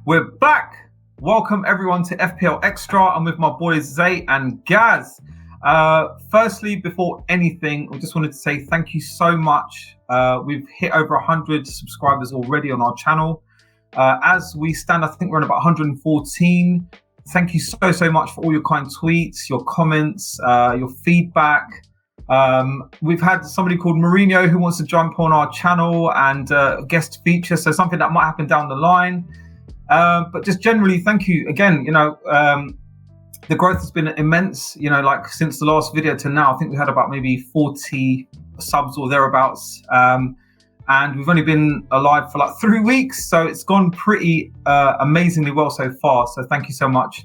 We're back. Welcome everyone to FPL Extra. I'm with my boys Zay and Gaz. Firstly, before anything, I just wanted to say thank you so much. We've hit over 100 subscribers already on our channel. As we stand, I think we're on about 114. Thank you so much for all your kind tweets, your comments, your feedback. We've had somebody called Mourinho who wants to jump on our channel and guest feature, so something that might happen down the line. But just generally, thank you again. The growth has been immense. Like since the last video to now, I think we had about maybe 40 subs or thereabouts. And we've only been alive for like 3 weeks, so it's gone pretty amazingly well so far. So thank you so much.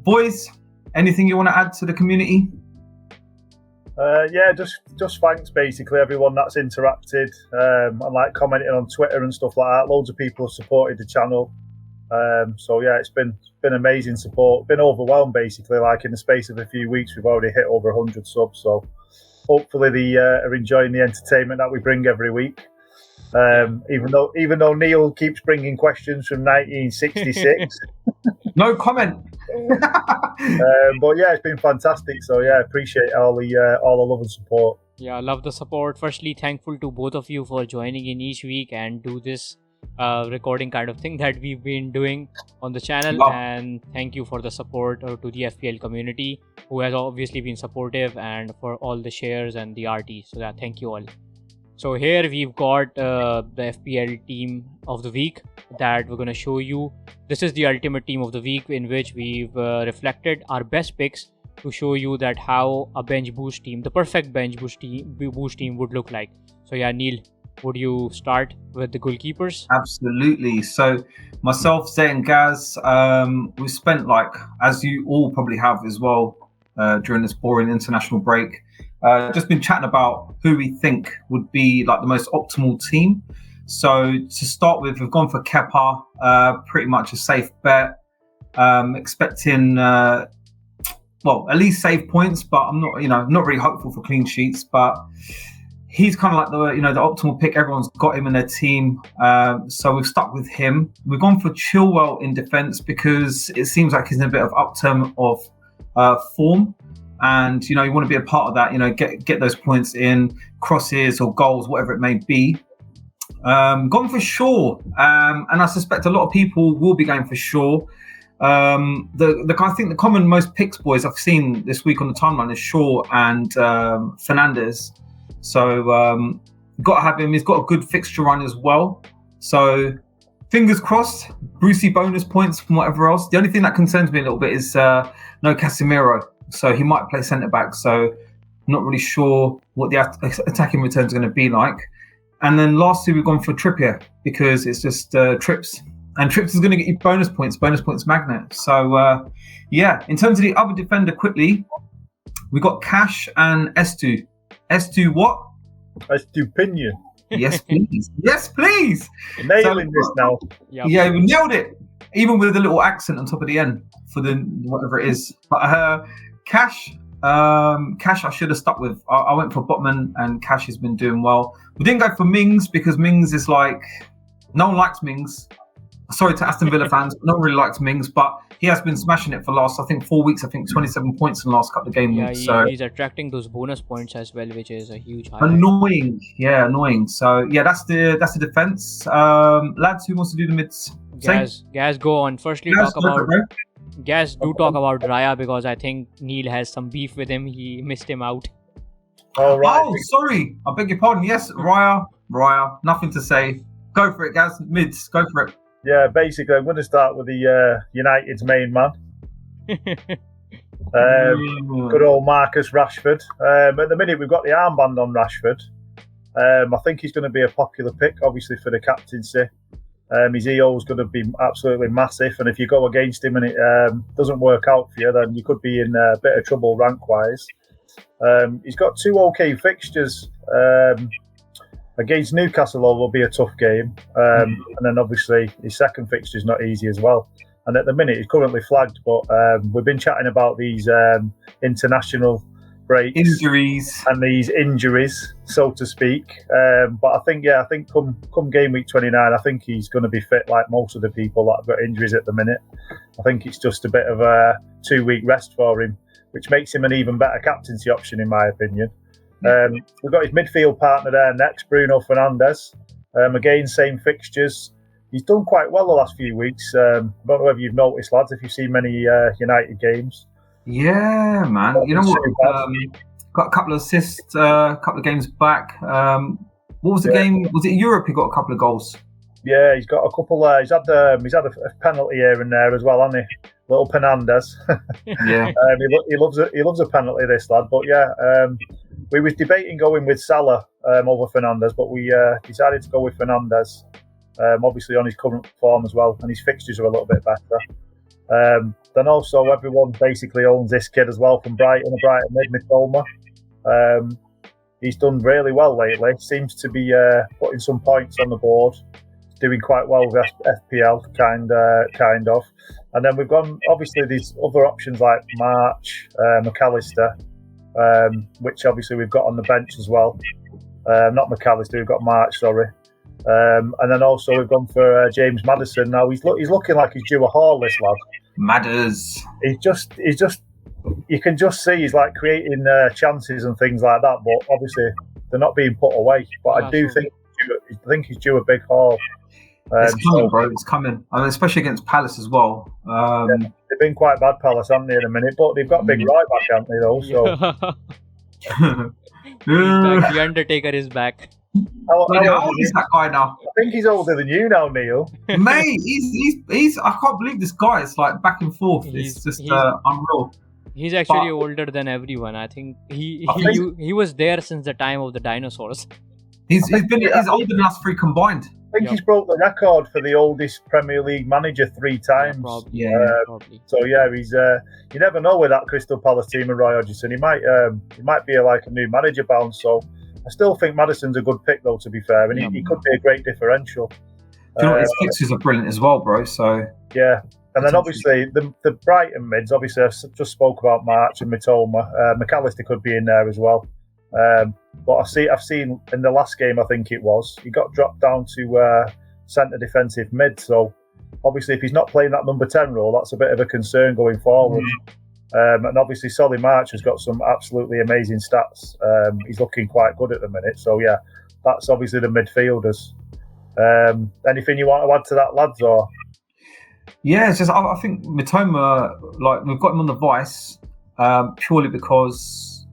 Boys, anything you want to add to the community? Just thanks basically everyone that's interacted and like commenting on Twitter and stuff like that. Loads of people have supported the channel. It's been amazing support. Been overwhelmed basically. Like in the space of a few weeks, we've already hit over 100 subs. So hopefully they are enjoying the entertainment that we bring every week. Even though Neil keeps bringing questions from 1966. No comment. But yeah, it's been fantastic. So yeah, appreciate all the love and support. Yeah, I love the support. Firstly, thankful to both of you for joining in each week and do this recording kind of thing that we've been doing on the channel. Wow. And thank you for the support to the FPL community, who has obviously been supportive, and for all the shares and the RT. So yeah, thank you all. So here we've got the FPL team of the week that we're going to show you. This is the ultimate team of the week, in which we've reflected our best picks to show you that how a bench boost team, the perfect bench boost team would look like. So yeah, Neil, would you start with the goalkeepers? Absolutely. So myself, Zay and Gaz, we spent, like, as you all probably have as well, during this boring international break, just been chatting about who we think would be like the most optimal team. So to start with, we've gone for Kepa, pretty much a safe bet. Expecting at least save points, but I'm not really hopeful for clean sheets. But he's kind of like the optimal pick. Everyone's got him in their team, so we've stuck with him. We've gone for Chilwell in defence because it seems like he's in a bit of upturn of form. And, you want to be a part of that, get those points in, crosses or goals, whatever it may be. Gone for Shaw. And I suspect a lot of people will be going for Shaw. I think the common most picks, boys, I've seen this week on the timeline is Shaw and Fernandes. So got to have him. He's got a good fixture run as well. So fingers crossed, Brucey bonus points from whatever else. The only thing that concerns me a little bit is no Casemiro. So he might play centre-back, so not really sure what the attacking return is going to be like. And then lastly, we've gone for Trippier because it's just trips. And trips is going to get you bonus points magnet. So, in terms of the other defender quickly, we got Cash and Estu. Estu what? Estupinian. Yes, please. Yes, please. Nailing this now. Yeah, we nailed it. Even with a little accent on top of the end for the whatever it is. But Cash, I should have stuck with. I went for Botman, and Cash has been doing well. We didn't go for Mings because Mings is like, no one likes Mings. Sorry to Aston Villa fans, no one really likes Mings, but he has been smashing it for the last, 4 weeks. 27 points in the last couple of game weeks. So he's attracting those bonus points as well, which is a huge highlight. Annoying. So that's the defense. Lads, who wants to do the mids? Gaz, go on. Firstly, talk about Raya, because I think Neil has some beef with him. He missed him out. Oh, right. Oh, sorry. I beg your pardon. Yes, Raya. Nothing to say. Go for it, Gaz. Mids. Go for it. Yeah, basically, I'm going to start with the United's main man. Good old Marcus Rashford. At the minute, we've got the armband on Rashford. I think he's going to be a popular pick, obviously, for the captaincy. His EO is going to be absolutely massive, and if you go against him and it doesn't work out for you, then you could be in a bit of trouble rank-wise. He's got 2 okay fixtures. Against Newcastle, will be a tough game, and then obviously his second fixture is not easy as well. And at the minute, he's currently flagged, but we've been chatting about these international breaks, injuries, and these injuries, so to speak. But I think come game week 29, I think he's going to be fit like most of the people that have got injuries at the minute. I think it's just a bit of a 2-week rest for him, which makes him an even better captaincy option, in my opinion. We've got his midfield partner there next, Bruno Fernandes. Again, same fixtures. He's done quite well the last few weeks. I don't know whether you've noticed, lads, if you've seen many United games. Yeah, man. You know what? Got a couple of assists, a couple of games back. What was the game? Was it Europe? He got a couple of goals. Yeah, he's got a couple. He's had a penalty here and there as well, hasn't he? Little Fernandes. Yeah. He loves a penalty, this lad. But yeah, we was debating going with Salah over Fernandes, but we decided to go with Fernandes. Obviously on his current form as well, and his fixtures are a little bit better. Then also everyone basically owns this kid as well from Brighton mid Mitoma. He's done really well lately. Seems to be putting some points on the board. Doing quite well with FPL, kind of. And then we've gone, obviously, these other options like March, McAllister, which obviously we've got on the bench as well. Not McAllister, we've got March, sorry. And then also we've gone for James Maddison. Now he's looking like he's due a haul, this lad. Madders. He's just. You can just see he's like creating chances and things like that, but obviously they're not being put away. But I do think he's due a big haul. It's coming, bro. It's coming. I mean, especially against Palace as well. They've been quite bad, Palace, haven't they, in a minute? But they've got Big Roy back, haven't they, though? So. The Undertaker is back. How old is that guy now? I think he's older than you now, Neil. Mate, he's. I can't believe this guy. It's like back and forth. It's just unreal. He's actually older than everyone. I think he was there since the time of the dinosaurs. He's older than us three combined. I think he's broke the record for the oldest Premier League manager 3 times. Yeah, probably. So yeah, he's. You never know with that Crystal Palace team and Roy Hodgson. He might be like a new manager bound. So I still think Maddison's a good pick, though. To be fair, and he could be a great differential. Do you know what, his fixtures are brilliant as well, bro. So yeah. And then obviously the Brighton mids, obviously I just spoke about March and Mitoma. McAllister could be in there as well. But I've seen in the last game, I think it was, he got dropped down to centre defensive mid. So obviously if he's not playing that number 10 role, that's a bit of a concern going forward. And obviously Solly March has got some absolutely amazing stats. He's looking quite good at the minute. So yeah, that's obviously the midfielders. Anything you want to add to that, lads, or? Yeah, it's just I think Mitoma, like we've got him on the vice purely because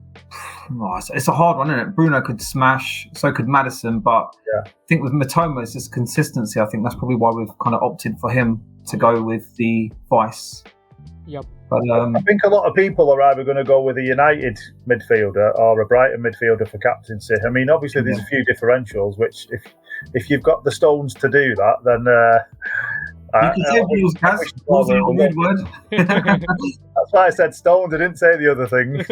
it's a hard one, isn't it? Bruno could smash, so could Maddison, but I think with Mitoma it's just consistency. I think that's probably why we've kind of opted for him to go with the vice. Yep. But I think a lot of people are either going to go with a United midfielder or a Brighton midfielder for captaincy. I mean, obviously there's a few differentials, which if you've got the stones to do that, then. You can say balls, Kaz. Balls are not a good word. That's why I said stones. I didn't say the other thing.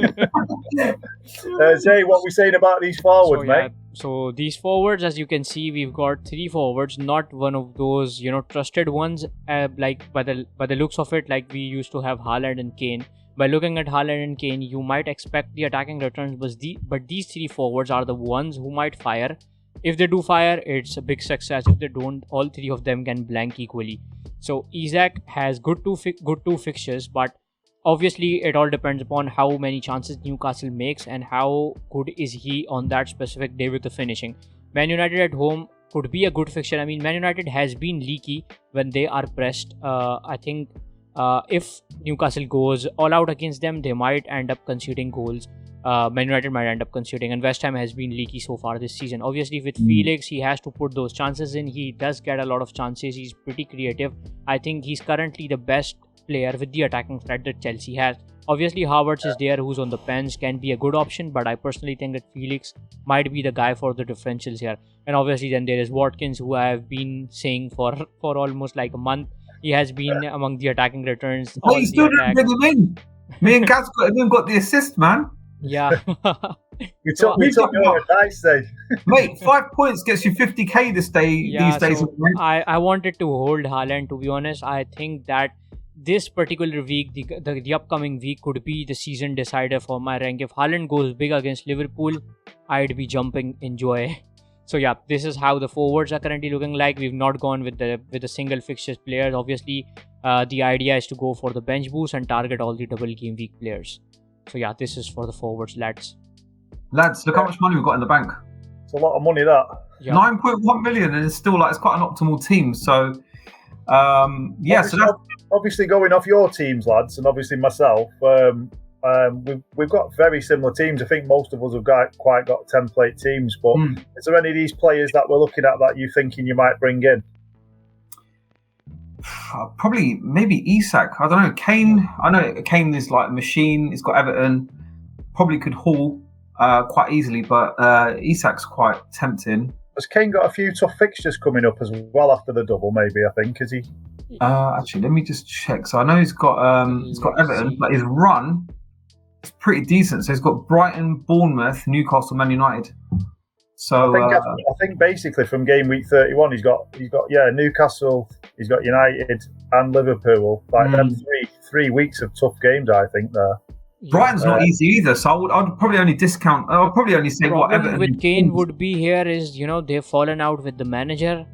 Jay, what are we saying about these forwards, mate? So these forwards, as you can see, we've got 3 forwards, not one of those, trusted ones. Like by the looks of it, like we used to have Haaland and Kane. By looking at Haaland and Kane, you might expect the attacking returns, but these 3 forwards are the ones who might fire. If they do fire, it's a big success. If they don't, all 3 of them can blank equally. So Isaac has good two fixtures, but obviously it all depends upon how many chances Newcastle makes and how good is he on that specific day with the finishing. Man United at home could be a good fixture. I mean, Man United has been leaky when they are pressed. I think if Newcastle goes all out against them, they might end up conceding goals. Man United might end up conceding, and West Ham has been leaky so far this season. Obviously with Felix, he has to put those chances in. He does get a lot of chances. He's pretty creative. I think he's currently the best player with the attacking threat that Chelsea has. Obviously Havertz is there, who's on the bench, can be a good option, but I personally think that Felix might be the guy for the differentials here. And obviously then there is Watkins, who I have been saying for almost like a month. He has been among the attacking returns. Oh, you still didn't bring him in. Me and Kaz got the assist, man. Yeah. we took your advice then. Mate, 5 points gets you 50k these days. I wanted to hold Haaland, to be honest. I think that this particular week, the upcoming week, could be the season decider for my rank. If Haaland goes big against Liverpool, I'd be jumping in joy. So yeah, this is how the forwards are currently looking like. We've not gone with the single fixtures players. Obviously, the idea is to go for the bench boost and target all the double game week players. So yeah, this is for the forwards, lads. Lads, look how much money we've got in the bank. It's a lot of money, that. Yeah. 9.1 million, and it's still like it's quite an optimal team. So yeah, obviously, so obviously going off your teams, lads, and obviously myself, we've got very similar teams. I think most of us have got template teams, but is there any of these players that we're looking at that you're thinking you might bring in? Probably maybe Isak. I don't know. Kane. I know Kane is like a machine. He's got Everton. Probably could haul quite easily, but Isak's quite tempting. Has Kane got a few tough fixtures coming up as well after the double? Maybe, I think, is he? Actually, let me just check. So I know he's got Everton, but his run is pretty decent. So he's got Brighton, Bournemouth, Newcastle, Man United. So I think basically from game week 31, he's got Newcastle, he's got United and Liverpool. Like them 3 weeks of tough games, I think there. Brighton's not easy either, so I'd probably only discount. I'll probably only say what Everton with Kane would be here is, they've fallen out with the manager,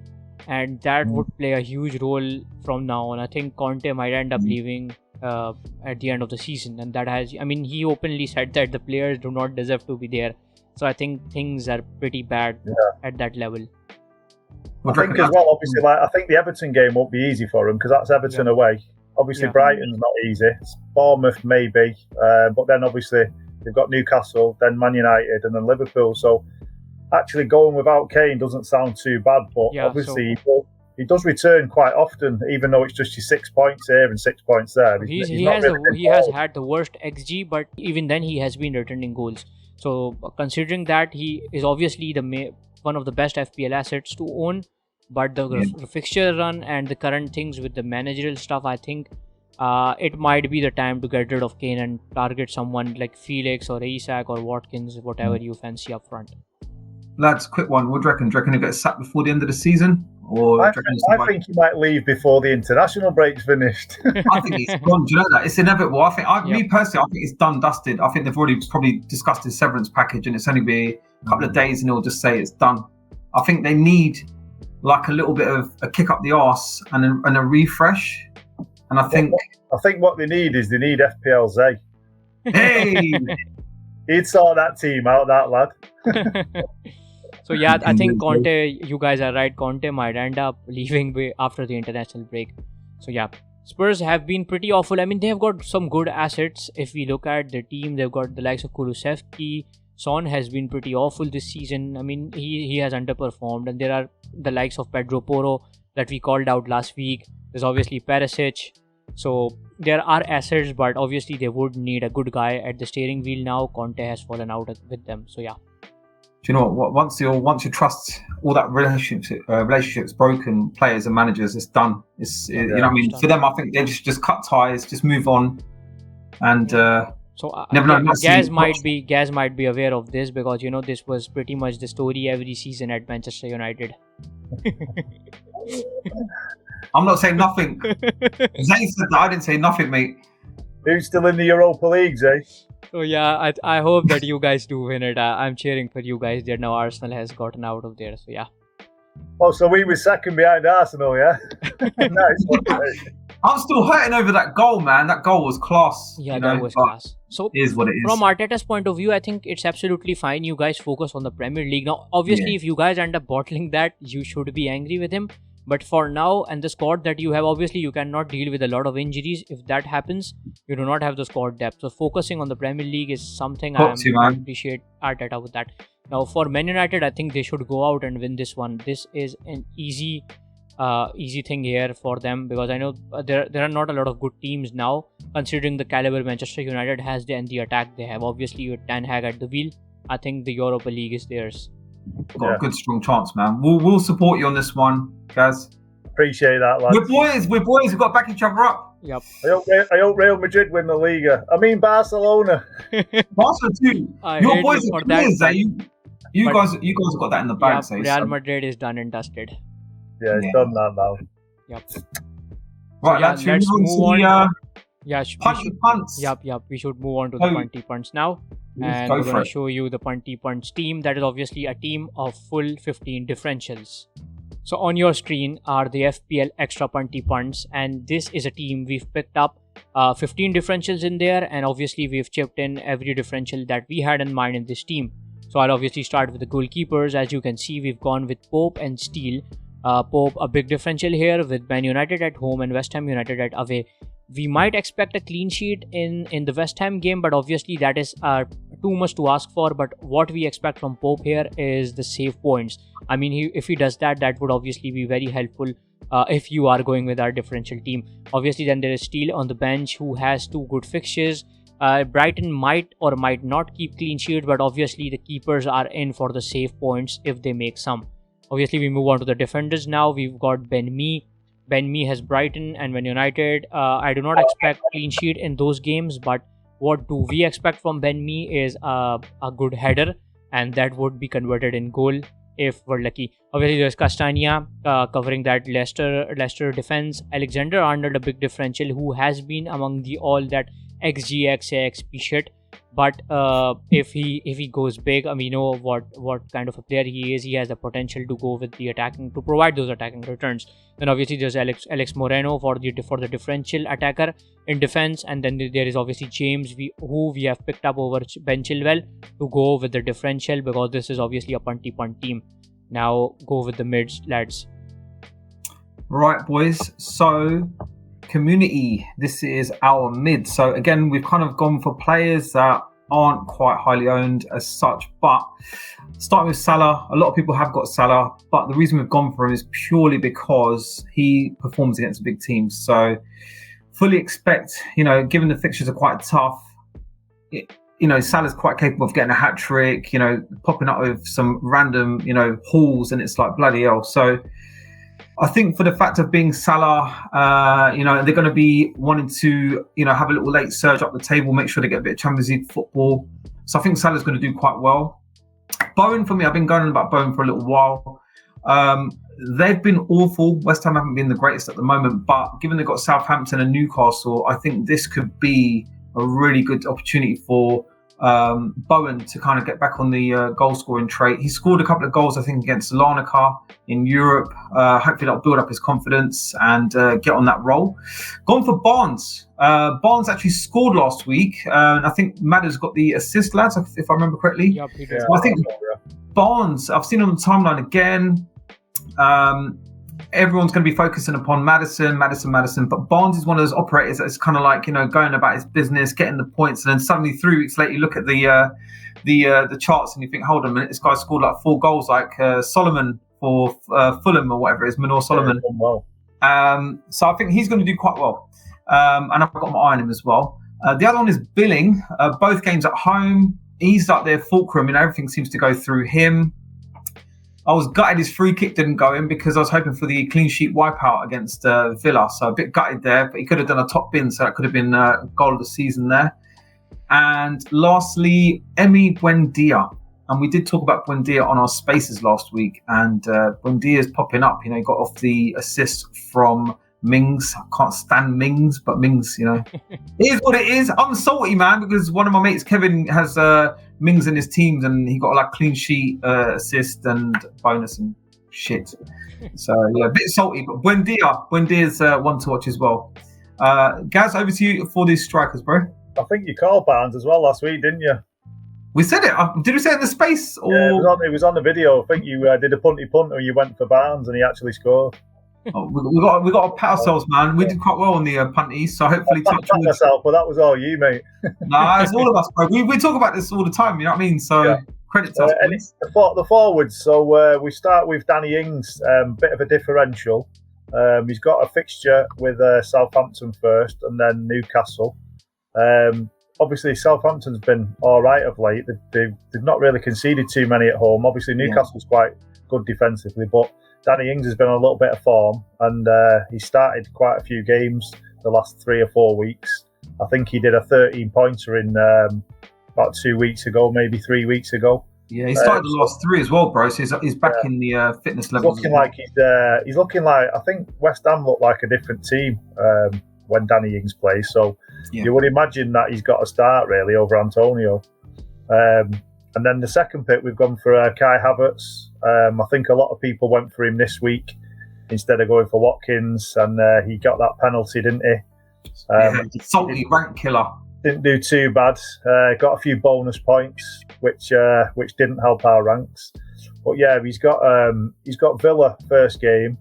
and that would play a huge role from now on. I think Conte might end up leaving at the end of the season, and he openly said that the players do not deserve to be there. So I think things are pretty bad at that level. I think as well, obviously, I think the Everton game won't be easy for them because that's Everton away. Obviously, Brighton's not easy. Bournemouth maybe, but then obviously they've got Newcastle, then Man United, and then Liverpool. So actually going without Kane doesn't sound too bad, but obviously he does return quite often, even though it's just your 6 points here and 6 points there. He has had the worst XG, but even then he has been returning goals. So considering that, he is obviously one of the best FPL assets to own. But the fixture run and the current things with the managerial stuff, I think it might be the time to get rid of Kane and target someone like Felix or Isak or Watkins, whatever you fancy up front. Lads, quick one. What do you reckon? Do you reckon he'll get sacked before the end of the season? Or I think he might leave before the international break's finished. I think he's gone. Do you know that? It's inevitable. Me personally, I think it's done, dusted. I think they've already probably discussed his severance package, and it's only be a couple of days and he'll just say it's done. I think they need like a little bit of a kick up the arse and a refresh. And I think what they need is FPL Xtra. Hey, he'd sort that team out, that lad. So yeah, I think Conte, you guys are right. Conte might end up leaving after the international break. So yeah, Spurs have been pretty awful. I mean, they have got some good assets. If we look at the team, they've got the likes of Kulusevski. Son has been pretty awful this season. I mean, he has underperformed, and there are the likes of Pedro Porro that we called out last week. There's obviously Perisic. So there are assets, but obviously they would need a good guy at the steering wheel now. Conte has fallen out with them. So yeah. Do you know what? Once you trust all that relationships broken, players and managers, it's done. You know what I mean? For them, I think they just cut ties, just move on, and so Gaz might be aware of this because this was pretty much the story every season at Manchester United. I'm not saying nothing. Zay said that. I didn't say nothing, mate. Who's still in the Europa League, Zay? So yeah, I hope that you guys do win it. I'm cheering for you guys there. Now Arsenal has gotten out of there, so yeah. Oh, so we were second behind Arsenal, yeah? Nice. I'm still hurting over that goal, man. That goal was class. Yeah, that was class. So it is what it is. From Arteta's point of view, I think it's absolutely fine. You guys focus on the Premier League. Now, obviously, if you guys end up bottling that, you should be angry with him. But for now, and the squad that you have, obviously, you cannot deal with a lot of injuries. If that happens, you do not have the squad depth. So focusing on the Premier League is something I appreciate Arteta with that. Now, for Man United, I think they should go out and win this one. This is an easy thing here for them because I know there are not a lot of good teams now, considering the caliber Manchester United has and the attack they have. Obviously, with Ten Hag at the wheel, I think the Europa League is theirs. Got a good strong chance, man. We'll support you on this one, guys. Appreciate that, lads. We're boys. We've got to back each other up. Yep. I hope Real Madrid win the Liga. I mean Barcelona. Barcelona too. Your boys are players. You guys have got that in the bag. Real Madrid is done and dusted. Yeah, it's done that now. Yep. Right, let's move on. Punty Punts. Yep. We should move on to the Punty Punts now. And we're going to show you the Punty Punts team. That is obviously a team of full 15 differentials. So on your screen are the FPL Xtra Punty Punts, and this is a team we've picked up 15 differentials in there, and obviously we've chipped in every differential that we had in mind in this team. So I'll obviously start with the goalkeepers. As you can see, we've gone with Pope and Steele. Pope, a big differential here with Man United at home and West Ham United at away. We might expect a clean sheet in the West Ham game, but obviously that is too much to ask for. But what we expect from Pope here is the save points. I mean, if he does that, that would obviously be very helpful if you are going with our differential team. Obviously, then there is Steele on the bench, who has 2 good fixtures. Brighton might or might not keep clean sheet, but obviously the keepers are in for the save points if they make some. Obviously, we move on to the defenders now. We've got Ben Mee. Ben Mee has Brighton and Man United. I do not expect clean sheet in those games, but what do we expect from Ben Mee is a good header, and that would be converted in goal if we're lucky. Obviously, there's Castagna covering that Leicester defense. Alexander-Arnold, a big differential, who has been among all that XG, XA, XP shit. But if he goes big, and we know what kind of a player he is, he has the potential to go with the attacking, to provide those attacking returns. Then obviously there's Alex Moreno for the differential attacker in defense, and then there is obviously James, who we have picked up over Ben Chilwell to go with the differential, because this is obviously a punty punt team. Now go with the mids, lads. Right, boys. So community, this is our mid. So again, we've kind of gone for players that aren't quite highly owned as such, but starting with Salah, a lot of people have got Salah, but the reason we've gone for him is purely because he performs against big teams. So fully expect, given the fixtures are quite tough, Salah's quite capable of getting a hat trick, popping up with some random, hauls, and it's like bloody hell. So I think for the fact of being Salah, they're going to be wanting to, have a little late surge up the table, make sure they get a bit of Champions League football. So I think Salah's going to do quite well. Bowen, for me, I've been going on about Bowen for a little while. They've been awful. West Ham haven't been the greatest at the moment, but given they've got Southampton and Newcastle, I think this could be a really good opportunity for Bowen to kind of get back on the goal scoring trait. He scored a couple of goals, I think, against Larnaca in Europe. Hopefully that'll build up his confidence and get on that roll. Gone for Barnes. Barnes actually scored last week. I think Madder's got the assist, lads, if I remember correctly. Yep, he did. So I think Barnes, I've seen him on the timeline again. Everyone's going to be focusing upon Maddison, but Barnes is one of those operators that's kind of like, going about his business, getting the points, and then suddenly 3 weeks later you look at the charts and you think, hold on a minute, this guy scored like 4 goals, like Solomon for Fulham or whatever it is, Manor Solomon. Yeah, well. So I think he's going to do quite well, and I've got my eye on him as well. The other one is Billing. Both games at home, he's like their fulcrum, everything seems to go through him. I was gutted his free kick didn't go in because I was hoping for the clean sheet wipeout against Villa. So a bit gutted there, but he could have done a top bin, so that could have been goal of the season there. And lastly, Emi Buendia. And we did talk about Buendia on our spaces last week. And Buendia is popping up. He got off the assist from Mings. I can't stand Mings, but Mings, it is what it is. I'm salty, man, because one of my mates, Kevin, has Mings in his teams, and he got like clean sheet, assist, and bonus and shit. So yeah, a bit salty. But Buendia's one to watch as well. Gaz, over to you for these strikers, bro. I think you called Barnes as well last week, didn't you? We said it. Did we say it in the space? Or? Yeah, it was on the video. I think you did a punty punt, or you went for Barnes, and he actually scored. Oh, we got to pat ourselves, man. We did quite well on the punties, so hopefully I pat myself, but that was all you, mate. Nah, it's all of us, bro. We talk about this all the time. You know what I mean? So credit to us. The forwards. So we start with Danny Ings. Bit of a differential. He's got a fixture with Southampton first, and then Newcastle. Obviously, Southampton's been all right of late. They've not really conceded too many at home. Obviously, Newcastle's quite good defensively, but Danny Ings has been on a little bit of form, and he started quite a few games the last 3 or 4 weeks. I think he did a 13-pointer in about 2 weeks ago, maybe 3 weeks ago. Yeah, he started the last 3 as well, bro. So he's back in the fitness levels. He's looking like, I think West Ham look like a different team when Danny Ings plays. So you would imagine that he's got a start really over Antonio. And then the second pick, we've gone for Kai Havertz. I think a lot of people went for him this week instead of going for Watkins, and he got that penalty, didn't he? Salty rank killer. Didn't do too bad. Got a few bonus points, which didn't help our ranks. But yeah, he's got Villa first game,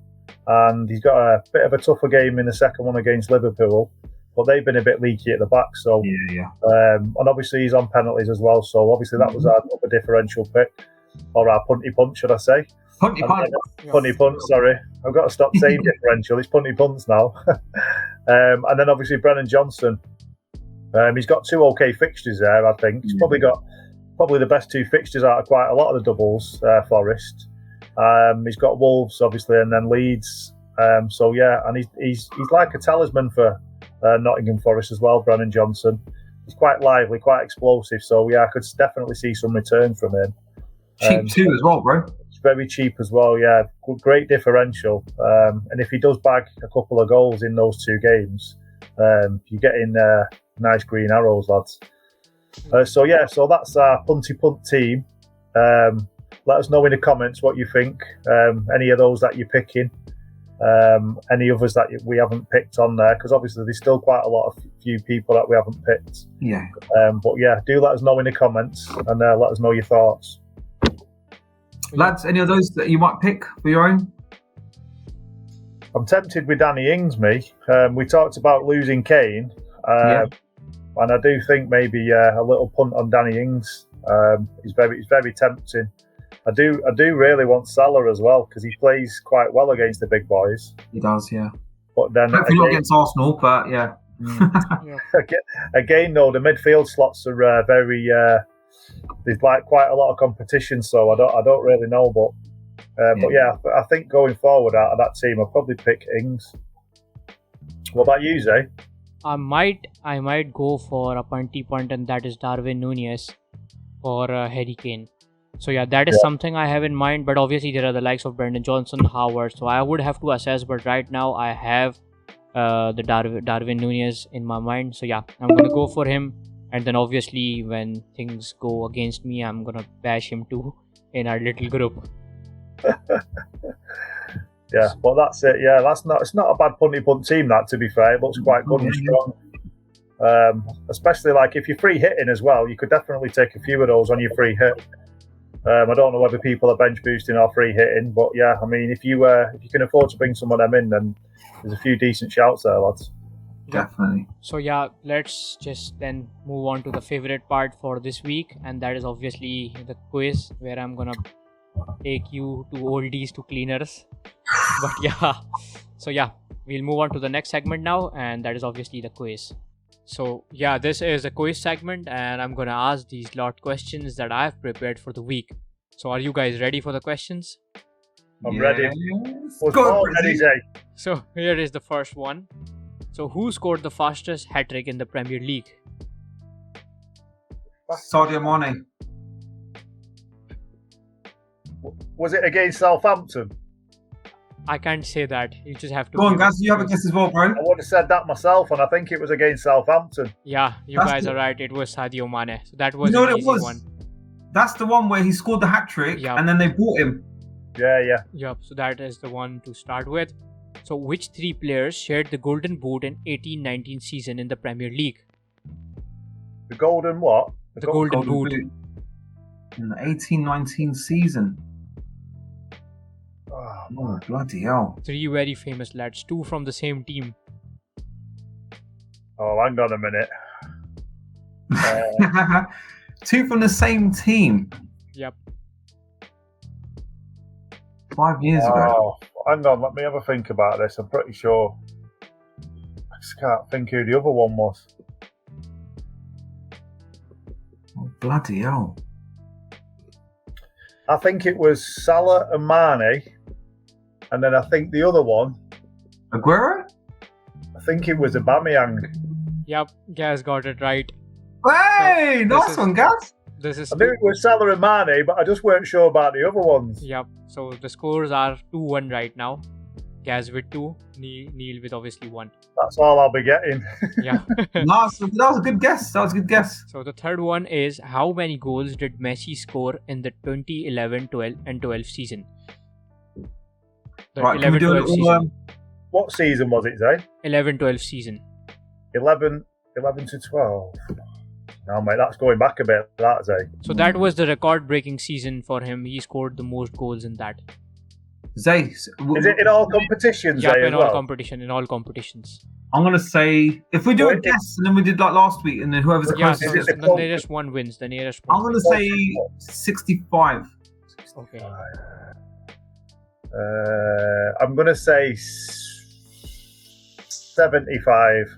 and he's got a bit of a tougher game in the second one against Liverpool. But they've been a bit leaky at the back, so and obviously he's on penalties as well. So obviously that was our upper differential pick, or our punty punt, should I say? Punty punt. Sorry, I've got to stop saying differential. It's punty punts now. And then obviously Brennan Johnson. He's got 2 okay fixtures there. I think he's probably got the best 2 fixtures out of quite a lot of the doubles. Forest. He's got Wolves obviously, and then Leeds. So yeah, and he's like a talisman for Nottingham Forest as well. Brennan Johnson. He's quite lively, quite explosive. So yeah, I could definitely see some return from him. Cheap too as well, bro. It's very cheap as well. Yeah, great differential. And if he does bag a couple of goals in those 2 games, you're getting nice green arrows, lads. So that's our Punty Punt team. Let us know in the comments what you think. Any of those that you're picking. Any others that we haven't picked on there, because obviously there's still quite a lot of few people that we haven't picked. Yeah. But yeah, do let us know in the comments and let us know your thoughts. Lads, any of those that you might pick for your own? I'm tempted with Danny Ings, me. We talked about losing Kane, and I do think maybe a little punt on Danny Ings is very tempting. I do really want Salah as well, because he plays quite well against the big boys. He does, yeah. But then hopefully not against Arsenal, but yeah. Again, though, the midfield slots are very. There's like quite a lot of competition, so I don't really know, but yeah, I think going forward out of that team, I'll probably pick Ings. What about you, Zay? I might go for a punty punt, and that is Darwin Núñez for Harry Kane. So yeah, that is something I have in mind. But obviously there are the likes of Brendan Johnson, Howard. So I would have to assess. But right now I have the Darwin Núñez in my mind. So yeah, I'm gonna go for him. And then obviously when things go against me, I'm gonna bash him too in our little group. Yeah, well that's it. Yeah, it's not a bad punty punt team, that, to be fair. It looks quite good and strong. Especially like if you're free hitting as well, you could definitely take a few of those on your free hit. I don't know whether people are bench boosting or free hitting, but yeah, I mean if you can afford to bring some of them in, then there's a few decent shouts there, lads. Definitely. So yeah, let's just then move on to the favorite part for this week, and that is obviously the quiz, where I'm gonna take you to oldies to cleaners. But yeah, so yeah, we'll move on to the next segment now, and that is obviously the quiz. So yeah, this is a quiz segment, and I'm gonna ask these lot questions that I've prepared for the week. So are you guys ready for the questions? I'm ready. So here is the first one. So who scored the fastest hat-trick in the Premier League? Sadio Mane. Was it against Southampton? I can't say that. You just have to... Go on, guys. You have a guess as well, bro. I would have said that myself, and I think it was against Southampton. Yeah, guys are right. It was Sadio Mane. So that was an easy one. That's the one where he scored the hat-trick, and then they bought him. Yeah. Yep, so that is the one to start with. So which 3 players shared the Golden Boot in 18-19 season in the Premier League? The Golden what? The Golden Boot. In the 18-19 season. Oh, bloody hell. 3 very famous lads. 2 from the same team. Oh, hang on a minute. 2 from the same team? Yep. 5 years ago. Hang on, let me have a think about this. I'm pretty sure. I just can't think who the other one was. Oh, bloody hell. I think it was Salah and Mane. And then I think the other one... Aguero? I think it was Aubameyang. Yep, Gaz got it right. Hey, nice one, Gaz. This is I knew it was Salah and Mane, but I just weren't sure about the other ones. Yep. So the scores are 2-1 right now. Gaz with 2, Neil with obviously 1. That's all I'll be getting. Yeah. No, that was a good guess. That was a good guess. So the third one is, how many goals did Messi score in the 2011-12 and 12 season? The Right, can we do 11-12 season. What season was it, Zay? 11-12 season. 11 to 12. No, mate, that's going back a bit, that, Zay. So that was the record-breaking season for him. He scored the most goals in that. Zay, Is it in all competitions, Yep, Zay, in as well? in all competitions. I'm gonna say if we do a guess and then we did like last week and then whoever's the Yeah, closest so gets the nearest one wins. The nearest one. I'm gonna say 65. Okay. I'm going to say 75.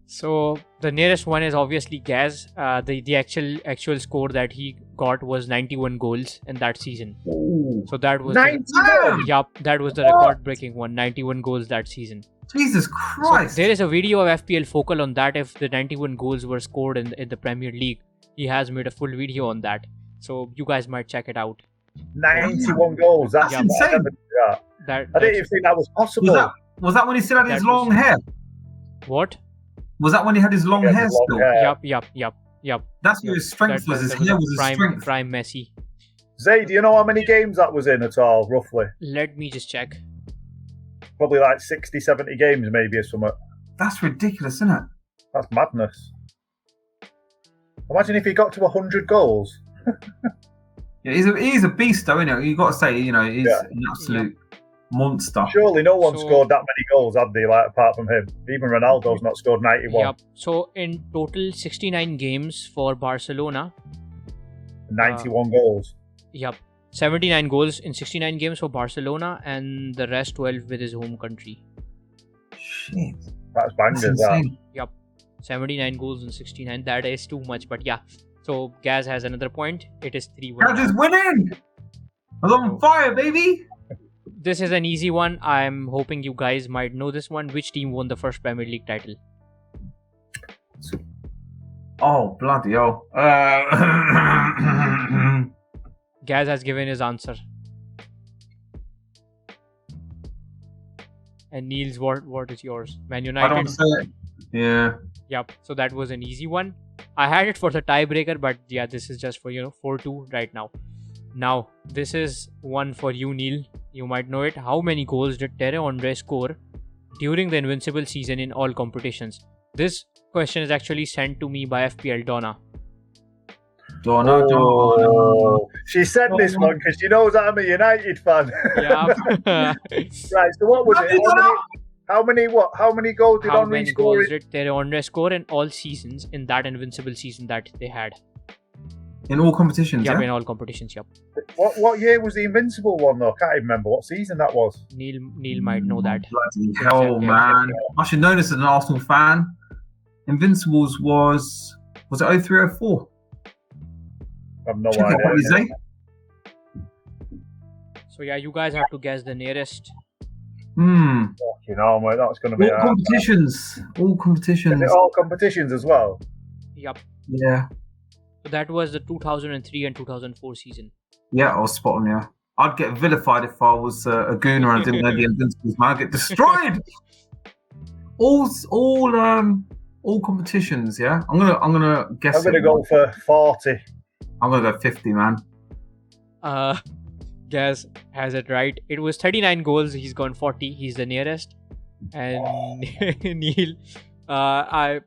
So the nearest one is obviously Gaz. The actual score that he got was 91 goals in that season. Ooh. So that was 91? Yup, that was the record-breaking one. 91 goals that season. Jesus So Christ! there is a video of FPL Focal on that. If the 91 goals were scored in the Premier League, he has made a full video on that. So you guys might check it out. 91 goals. That's That's insane. That I didn't even think that was possible. Was that when he still had his That long was- hair? What? Was that when he had his long Yeah, hair his long still? hair. Yup. That's where his strength was. His hair was his strength. Prime Messi. Zay, do you know how many games that was in at all, roughly? Let me just check. Probably like 60, 70 games maybe or something. That's ridiculous, isn't it? That's madness. Imagine if he got to 100 goals. Yeah, he's a beast, though, isn't he? You got to say, he's an absolute monster. Surely no one So- scored that many goals, had they, like, apart from him. Even Ronaldo's not scored 91. Yup. So in total, 69 games for Barcelona. 91 goals. Yup. 79 goals in 69 games for Barcelona, and the rest 12 with his home country. Shit. That's That's bangers, that. insane. 79 goals in 69. That is too much, but yeah. So Gaz has another point. It is 3-1. Now just winning! I was on fire, baby! This is an easy one. I'm hoping you guys might know this one. Which team won the first Premier League title? Oh, bloody hell. Gaz has given his answer. And Niels, what is yours? Man I United? don't say it. Yeah. Yep. So that was an easy one. I had it for the tiebreaker, but yeah, this is just for 4-2 right now. Now, this is one for you, Neil. You might know it. How many goals did Terry Andre score during the Invincible season in all competitions? This question is actually sent to me by FPL Donna. Donna. She said this one because she knows I'm a United fan. Yeah. Right, so what was it? How many goals did How Henry many score? goals did Terry Andre score in all seasons in that Invincible season that they had? In all competitions, Yep, yeah? in all competitions, yep. What year was the Invincible one though? Can't even remember what season that was. Neil might know that. Bloody hell, man. I should know this as an Arsenal fan. Invincibles was it 03, 04? I have no Check out what idea. you say. So yeah, you guys have to guess the nearest. Mate, that's going to be All competitions. All competitions. Is it all competitions as well? Yep. Yeah. So that was the 2003 and 2004 season. Yeah, I was spot on, yeah. I'd get vilified if I was a gooner and I didn't know the Invincibles, man. I'd get destroyed! All competitions, yeah? I'm gonna guess I'm going to go for 40. I'm gonna go 50, man. Gaz has it right. It was 39 goals. He's gone 40. He's the nearest. And Neil,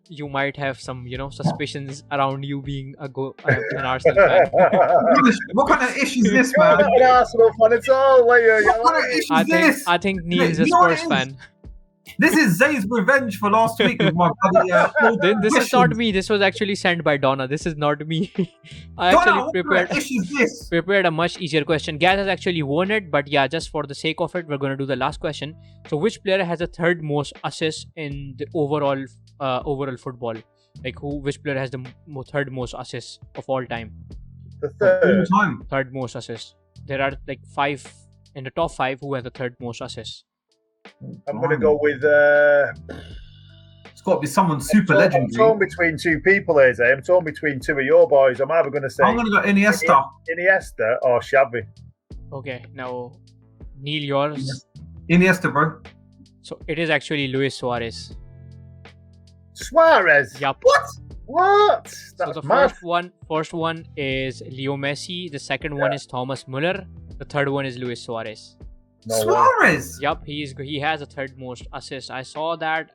you might have some, suspicions around you being an Arsenal fan. What kind of issue is this, You're man? not an Arsenal fan at all, are you? What kind of issue is this? I think Neil's a You know what Spurs it is? fan. This is Zay's revenge for last week with my bloody. This is not me. This was actually sent by Donna. This is not me. I Donna, actually what kind of issue is this? prepared a much easier question. Gaz has actually won it, but yeah, just for the sake of it, we're going to do the last question. So, which player has the third most assists in the overall football? Like, which player has the third most assists of all time? The All third. the time. Third most assists. There are like 5 in the top 5 who have the third most assists. I'm going to go with It's got to be someone super legendary. I'm torn between two people here, Zay. I'm torn between two of your boys. I'm either going to say I'm going to go Iniesta or Xavi. Okay, now Neil, yours. Iniesta, bro. So it is actually Luis Suarez. Suarez. Yup. What? So the first one is Leo Messi. The second one is Thomas Müller. The third one is Luis Suarez. No Suarez. Yup, he has the third most assists. I saw that.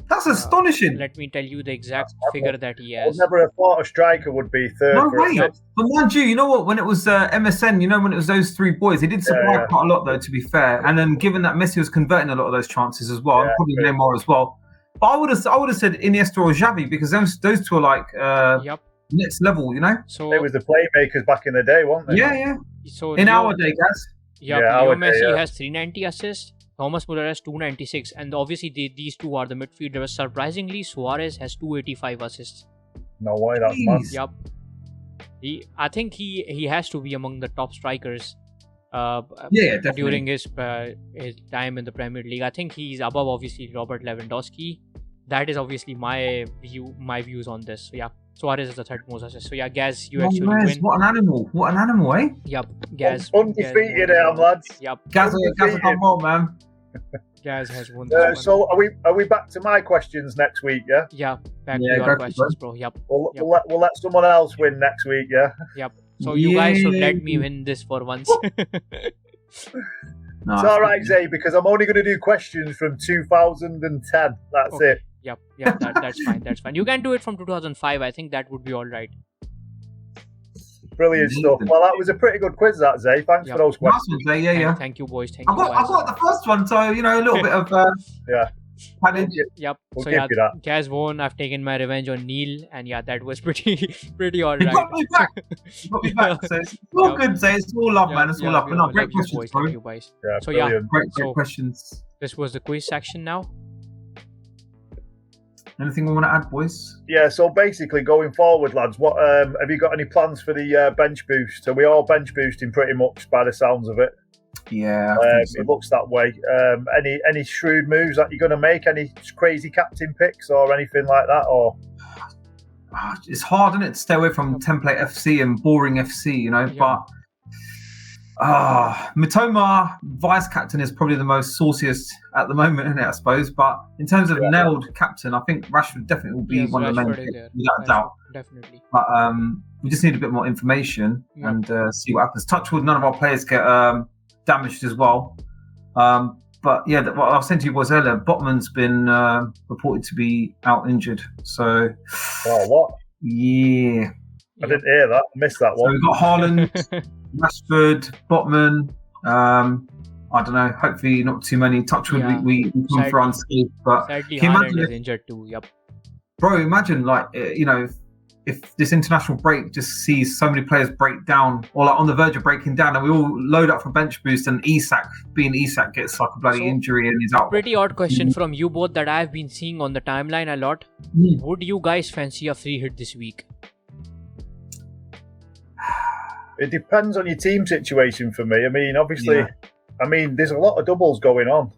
That's astonishing. Let me tell you the exact figure that he has. I never have thought a striker would be third. No way. But mind you, you know what? When it was MSN, you know, when it was those three boys, they did supply quite a lot, though, to be fair. And then given that Messi was converting a lot of those chances as well, and probably Neymar as well. But I would have said Iniesta or Xavi because those two are like next level, you know. So they was the playmakers back in the day, weren't they? Yeah. So in our day, guys. Leo Messi has 390 assists. Thomas Müller has 296, and obviously these two are the midfielders. Surprisingly, Suarez has 285 assists. No way, that's mad. Yup. I think he has to be among the top strikers. Definitely. During his time in the Premier League, I think he's above obviously Robert Lewandowski. That is obviously my views on this. So yeah, Suarez is the third most assists. So yeah, Gaz, you actually win. What an animal, eh? Yep, Gaz. Undefeated, lads. Yep. Gaz has come home, man. Gaz has won. So are we back to my questions next week? Yeah. Yeah, back to your questions, bro. Yep. We'll let someone else win next week. Yeah. Yep. So you guys should let me win this for once. No, it's all right, Zay, because I'm only going to do questions from 2010. That's it. Yep. That's fine. That's fine. You can do it from 2005. I think that would be all right. Brilliant stuff. Well, that was a pretty good quiz, that, Zay. Thanks for those questions. Yeah. Thank you, boys. I got the first one, so you know a little bit of challenge. Yep. We'll so give you that. Gaz won. I've taken my revenge on Neil, and yeah, that was pretty all right. You got me back. So it's all good, Zay. It's all love, man. It's all love. No, great questions, bro. Thank you, boys. Yeah, so brilliant. Great questions. This was the quiz section now. Anything we want to add, boys? Yeah, so basically going forward, lads, what have you got any plans for the bench boost? Are we all bench boosting pretty much by the sounds of it? Yeah, it looks that way. Any shrewd moves that you're going to make? Any crazy captain picks or anything like that? Or it's hard, isn't it, to stay away from template FC and boring FC, you know? Yeah. But Mitoma vice captain is probably the most sauciest at the moment, isn't it? I suppose. But in terms of nailed captain, I think Rashford definitely will be one of the main picks, without a doubt. Definitely. But we just need a bit more information and see what happens. Touch wood, none of our players get damaged as well. But yeah, what I was saying to you boys earlier, Botman's been reported to be out injured. So, what? Yeah, I didn't hear that. I missed that one. So we've got Haaland, Rashford, Botman. I don't know. Hopefully, not too many. Touch wood, we come for unscathed. But sadly, Haaland is injured too. Yep. Bro, imagine if this international break just sees so many players break down or like on the verge of breaking down, and we all load up for bench boost, and Isak gets like a bloody injury and he's out. Pretty odd question from you both that I've been seeing on the timeline a lot. Would you guys fancy a free hit this week? It depends on your team situation for me. I mean, obviously, there's a lot of doubles going on.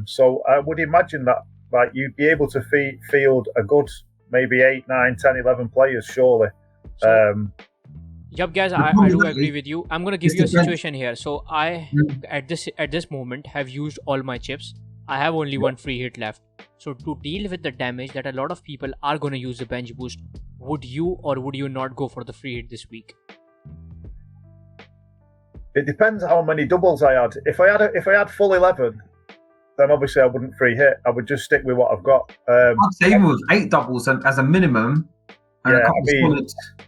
So I would imagine that you'd be able to field a good maybe 8, 9, 10, 11 players, surely. Yep, guys, I do agree with you. I'm going to give you a situation here. So I, at this moment, have used all my chips. I have only one free hit left. So to deal with the damage that a lot of people are going to use the bench boost, would you or would you not go for the free hit this week? It depends how many doubles I had. If I had full 11, then obviously I wouldn't free hit. I would just stick with what I've got. I'd say even with 8 doubles as a minimum. And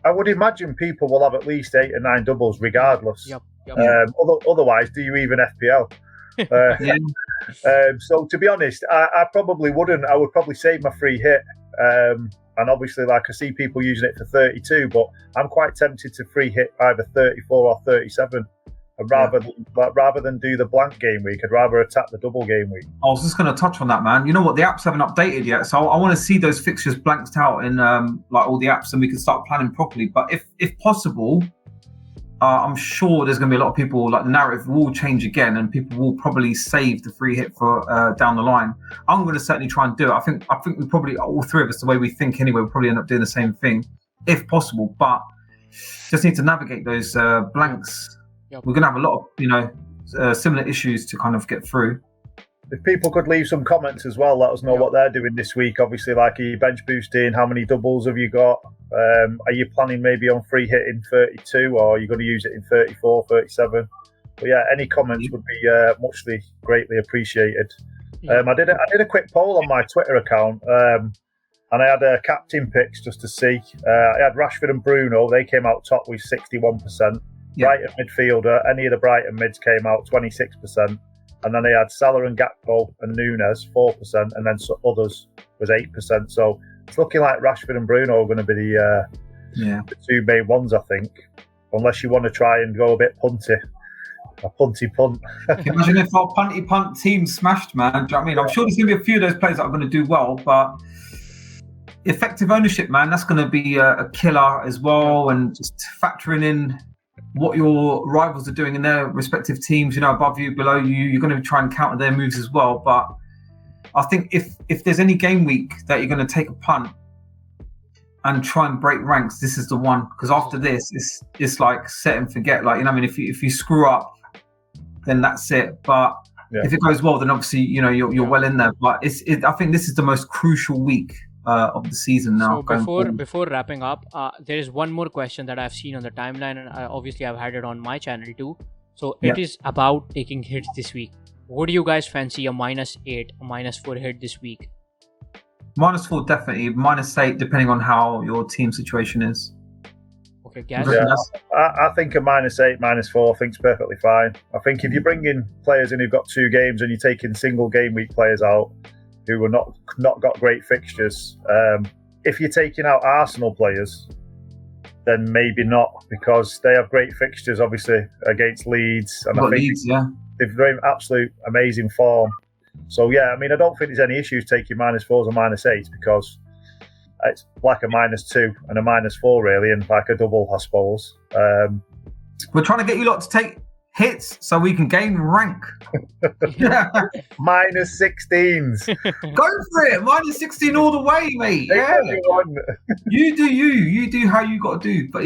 I would imagine people will have at least 8 or 9 doubles regardless. Yep. Otherwise, do you even FPL? So to be honest, I probably wouldn't. I would probably save my free hit. And obviously, I see people using it for 32, but I'm quite tempted to free hit either 34 or 37. And rather than do the blank game week, I'd rather attack the double game week. I was just going to touch on that, man. You know what? The apps haven't updated yet, so I want to see those fixtures blanked out in all the apps, and we can start planning properly. But if possible, I'm sure there's going to be a lot of people, like the narrative will change again, and people will probably save the free hit for down the line. I'm going to certainly try and do it. I think we probably, all three of us, the way we think anyway, we'll probably end up doing the same thing if possible. But just need to navigate those blanks. Yep. We're going to have a lot of similar issues to kind of get through. If people could leave some comments as well, let us know what they're doing this week. Obviously, like, are you bench boosting? How many doubles have you got? Are you planning maybe on free hit in 32, or are you going to use it in 34, 37? But yeah, any comments would be greatly appreciated. I did a quick poll on my Twitter account, and I had captain picks just to see. I had Rashford and Bruno. They came out top with 61%. Brighton midfielder, any of the Brighton mids came out 26%. And then they had Salah and Gakpo and Nunes, 4%, and then others was 8%. So it's looking like Rashford and Bruno are going to be the two main ones, I think. Unless you want to try and go a bit punty. A punty punt. Imagine if our punty punt team smashed, man. Do you know what I mean? I'm sure there's going to be a few of those players that are going to do well, but effective ownership, man, that's going to be a killer as well. And just factoring in what your rivals are doing in their respective teams, above you, below you, you're going to try and counter their moves as well. But I think if there's any game week that you're going to take a punt and try and break ranks, this is the one. Because after this, it's like set and forget. Like, if you screw up, then that's it. But if it goes well, then obviously, you're well in there. But I think this is the most crucial week of the season now. So before wrapping up, there is one more question that I've seen on the timeline, and obviously I've had it on my channel too. So it is about taking hits this week. Would you guys fancy a -8, a -4 hit this week? -4 definitely, -8 depending on how your team situation is. Okay, Gaz? Yeah, I think a -8, -4 I think is perfectly fine. I think if you bring in players and you've got 2 games and you're taking single game week players out who are not got great fixtures, if you're taking out Arsenal players, then maybe not, because they have great fixtures obviously against Leeds, and I think they're in absolute amazing form. So I don't think there's any issues taking -4s or -8s, because it's like a -2 and a -4 really, and like a double, I suppose. We're trying to get you lot to take hits so we can gain rank. -16s. Go for it. -16 all the way, mate. Yeah. You do how you got to do. But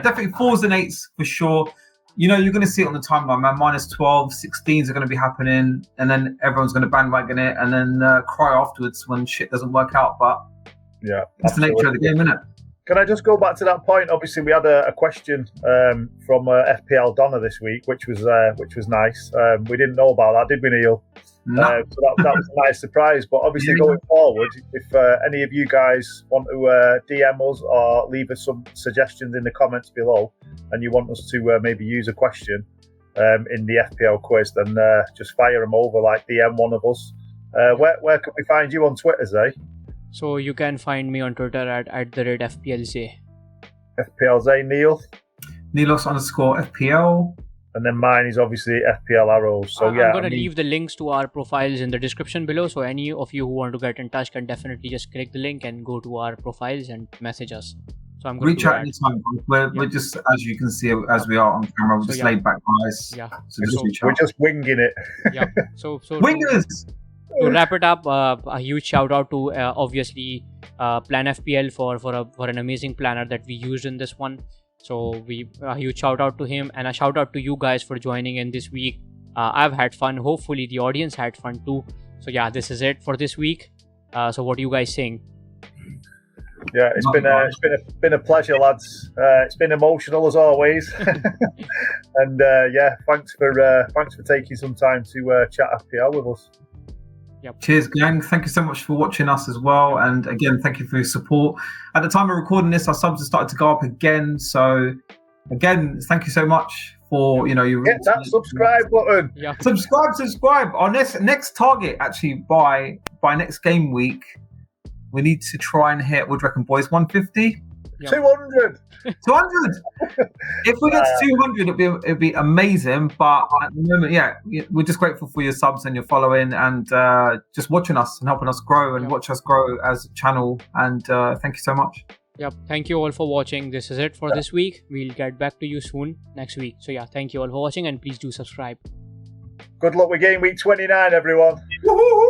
definitely 4s and 8s for sure. You're going to see it on the timeline, man. -12, 16s are going to be happening, and then everyone's going to bandwagon it and then cry afterwards when shit doesn't work out. But that's the nature of the game, isn't it? Can I just go back to that point? Obviously, we had a question from FPL Donna this week, which was nice. We didn't know about that, did we, Neil? No. So that was a nice surprise. But obviously, going forward, if any of you guys want to DM us or leave us some suggestions in the comments below, and you want us to maybe use a question in the FPL quiz, then just fire them over, like DM one of us. Where can we find you on Twitter, Zay? So you can find me on Twitter at @FPLZ. FPLZ, Neil? Neelos_FPL. And then mine is obviously FPL Arrows. So I'm going to leave the links to our profiles in the description below. So any of you who want to get in touch can definitely just click the link and go to our profiles and message us. So I'm going reach out anytime. We're just, as you can see, as we are on camera, we're just laid back guys. Yeah. So we're just winging it. Yeah. So wingers. To wrap it up, a huge shout out to obviously Plan FPL for an amazing planner that we used in this one. So a huge shout out to him, and a shout out to you guys for joining in this week. I've had fun. Hopefully the audience had fun too. So this is it for this week. So what are you guys saying? Yeah, it's been a pleasure, lads. It's been emotional as always, and thanks for taking some time to chat FPL with us. Yep. Cheers, gang. Thank you so much for watching us as well. And again, thank you for your support. At the time of recording this, our subs have started to go up again. So again, thank you so much for, your... Hit that subscribe button. Yeah. Subscribe. Our next target, actually, by next game week, we need to try and hit, what do you reckon, boys, 150? Yep. 200. 200. If we get to 200, it'd be amazing. But at the moment, we're just grateful for your subs and your following, and just watching us and helping us grow and watch us grow as a channel. And thank you so much. Yep. Thank you all for watching. This is it for this week. We'll get back to you soon next week. So yeah, thank you all for watching and please do subscribe. Good luck with Game Week 29, everyone. Woohoo!